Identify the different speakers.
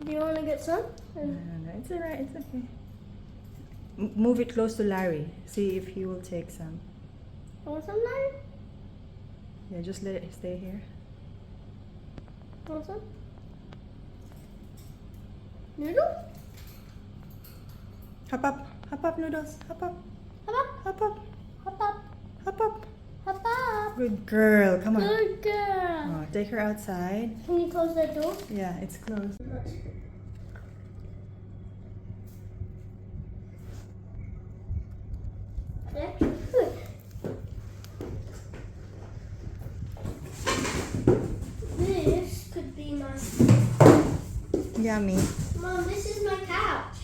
Speaker 1: Do you want to get some?
Speaker 2: No, it's alright. It's okay. Move it close to Larry. See if he will take some.
Speaker 1: Want some, Larry?
Speaker 2: Yeah, just let it stay here.
Speaker 1: Want some? Noodle?
Speaker 2: Hop up, noodles. Hop up,
Speaker 1: Hop up,
Speaker 2: hop up,
Speaker 1: hop up,
Speaker 2: hop up.
Speaker 1: hop up.
Speaker 2: Good girl. Come on.
Speaker 1: Good girl.
Speaker 2: Oh, take her outside.
Speaker 1: Can you close that door?
Speaker 2: Yeah, it's closed.
Speaker 1: That's good. This could be my...
Speaker 2: Yummy.
Speaker 1: Mom, this is my couch.